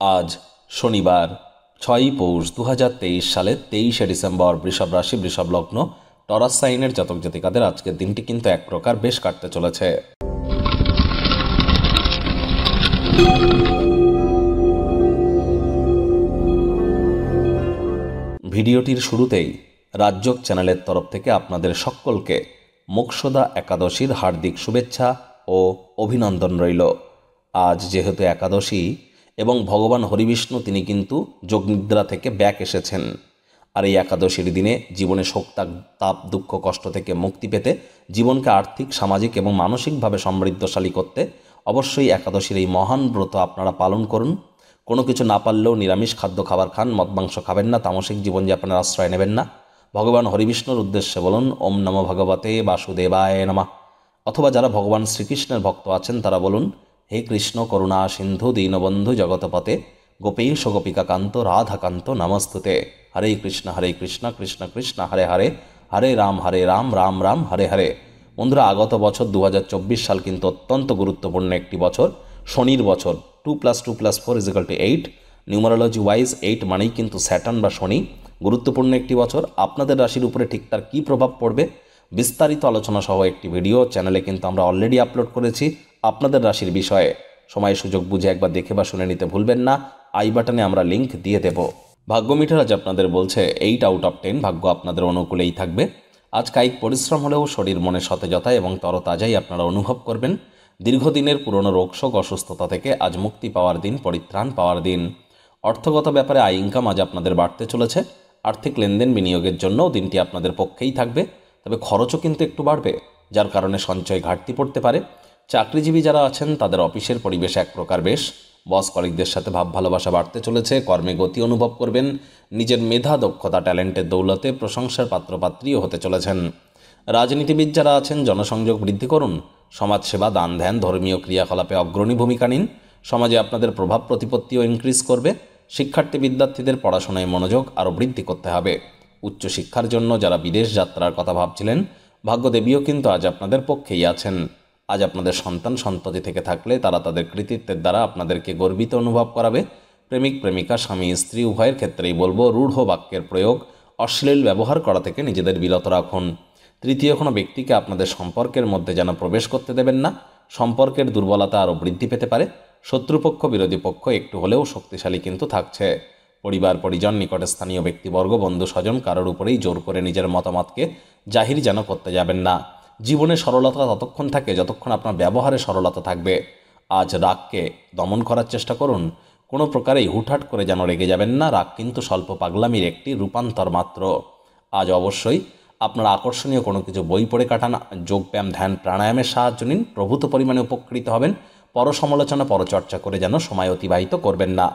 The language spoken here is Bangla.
আজ শনিবার 6ই পৌষ 2023 সালের 23শে ডিসেম্বর। বৃষভ রাশি, বৃষভ লগ্ন, টরাস সাইনের জাতক জাতিকাদের আজকের দিনটি কিন্তু এক প্রকার বেশ কাটতে চলেছে। ভিডিওটির শুরুতেই রাজযোগ চ্যানেলের তরফ থেকে আপনাদের সকলকে মোক্ষদা একাদশীর হার্দিক শুভেচ্ছা ও অভিনন্দন রইল। আজ যেহেতু একাদশী এবং ভগবান হরিবিষ্ণু তিনি কিন্তু যোগনিদ্রা থেকে ব্যাক এসেছেন, আর এই একাদশীর দিনে জীবনে শোক তাপ দুঃখ কষ্ট থেকে মুক্তি পেতে, জীবনকে আর্থিক সামাজিক এবং মানসিকভাবে সমৃদ্ধশালী করতে অবশ্যই একাদশীর এই মহান ব্রত আপনারা পালন করুন। কোনো কিছু না পারলেও নিরামিষ খাদ্য খাবার খান, মদ মাংস খাবেন না, তামসিক জীবনযাপনের আশ্রয় নেবেন না। ভগবান হরিবিষ্ণুর উদ্দেশ্যে বলুন ওম নমো ভগবতে বাসুদেবায় নমঃ। অথবা যারা ভগবান শ্রীকৃষ্ণের ভক্ত আছেন তারা বলুন হে কৃষ্ণ করুণা সিন্ধু দীনবন্ধু জগতপতে গোপীশ গোপিকা কান্ত রাধাকান্ত নমস্তুতে। হরে কৃষ্ণ কৃষ্ণ কৃষ্ণ হরে হরে, হরে রাম রাম রাম হরে হরে। বন্ধুরা, আগত বছর 2024 সাল কিন্তু অত্যন্ত গুরুত্বপূর্ণ একটি বছর, শনির বছর। 2 + 2 + 4 = 8। নিউমারোলজি ওয়াইজ 8 মানেই কিন্তু স্যাটার্ন বা শনি। গুরুত্বপূর্ণ একটি বছর। আপনাদের রাশির উপরে ঠিক তার কী প্রভাব পড়বে বিস্তারিত আলোচনা সহ একটি ভিডিও চ্যানেলে কিন্তু আমরা অলরেডি আপলোড করেছি আপনাদের রাশির বিষয়ে। সময় সুযোগ বুঝে একবার দেখে বা শুনে নিতে ভুলবেন না। আই বাটনে আমরা লিঙ্ক দিয়ে দেব। ভাগ্য মিটার আজ আপনাদের বলছে 8/10, ভাগ্য আপনাদের অনুকূলেই থাকবে। আজ কায়িক পরিশ্রম হলেও শরীর মনে সতেজতা এবং তরতাজাই আপনারা অনুভব করবেন। দীর্ঘদিনের পুরনো রোগশোক অসুস্থতা থেকে আজ মুক্তি পাওয়ার দিন, পরিত্রাণ পাওয়ার দিন। অর্থগত ব্যাপারে আয় ইনকাম আজ আপনাদের বাড়তে চলেছে। আর্থিক লেনদেন বিনিয়োগের জন্যও দিনটি আপনাদের পক্ষেই থাকবে, তবে খরচও কিন্তু একটু বাড়বে, যার কারণে সঞ্চয় ঘাটতি পড়তে পারে। চাকরিজীবী যারা আছেন তাদের অফিসের পরিবেশ এক প্রকার বেশ। বস কলিগদের সাথে ভাব ভালোবাসা বাড়তে চলেছে। কর্মে গতি অনুভব করবেন। নিজের মেধা দক্ষতা ট্যালেন্টের দৌলতে প্রশংসার পাত্রপাত্রীও হতে চলেছেন। রাজনীতিবিদ যারা আছেন জনসংযোগ বৃদ্ধি করুন। সমাজসেবা, দান ধ্যান, ধর্মীয় ক্রিয়াকলাপে অগ্রণী ভূমিকা নিন। সমাজে আপনাদের প্রভাব প্রতিপত্তিও ইনক্রিজ করবে। শিক্ষার্থী বিদ্যার্থীদের পড়াশোনায় মনোযোগ আরও বৃদ্ধি করতে হবে। উচ্চশিক্ষার জন্য যারা বিদেশ যাত্রার কথা ভাবছিলেন, ভাগ্যদেবীও কিন্তু আজ আপনাদের পক্ষেই আছেন। আজ আপনাদের সন্তান সন্ততি থেকে থাকলে তারা তাদের কৃতিত্বের দ্বারা আপনাদেরকে গর্বিত অনুভব করাবে। প্রেমিক প্রেমিকা, স্বামী স্ত্রী উভয়ের ক্ষেত্রেই বলবো রূঢ় বাক্যের প্রয়োগ, অশ্লীল ব্যবহার করা থেকে নিজেদের বিরত রাখুন। তৃতীয় কোনো ব্যক্তিকে আপনাদের সম্পর্কের মধ্যে যেন প্রবেশ করতে দেবেন না। সম্পর্কের দুর্বলতা আরও বৃদ্ধি পেতে পারে। শত্রুপক্ষ বিরোধী পক্ষ একটু হলেও শক্তিশালী কিন্তু থাকছে। পরিবার পরিজন, নিকটে স্থানীয় ব্যক্তিবর্গ, বন্ধু স্বজন কারোর উপরেই জোর করে নিজের মতামতকে জাহির যেন করতে যাবেন না। জীবনে সরলতা ততক্ষণ থাকে যতক্ষণ আপনার ব্যবহারে সরলতা থাকবে। আজ রাগকে দমন করার চেষ্টা করুন। কোনো প্রকারেই হুটহাট করে যেন রেগে যাবেন না। রাগ কিন্তু স্বল্প পাগলামির একটি রূপান্তর মাত্র। আজ অবশ্যই আপনারা আকর্ষণীয় কোনো কিছু বই পড়ে কাটান, যোগব্যায়াম, ধ্যান, প্রাণায়ামের সাহায্য নিন। প্রভূত পরিমাণে উপকৃত হবেন। পরসমালোচনা, পরচর্চা করে যেন সময় অতিবাহিত করবেন না।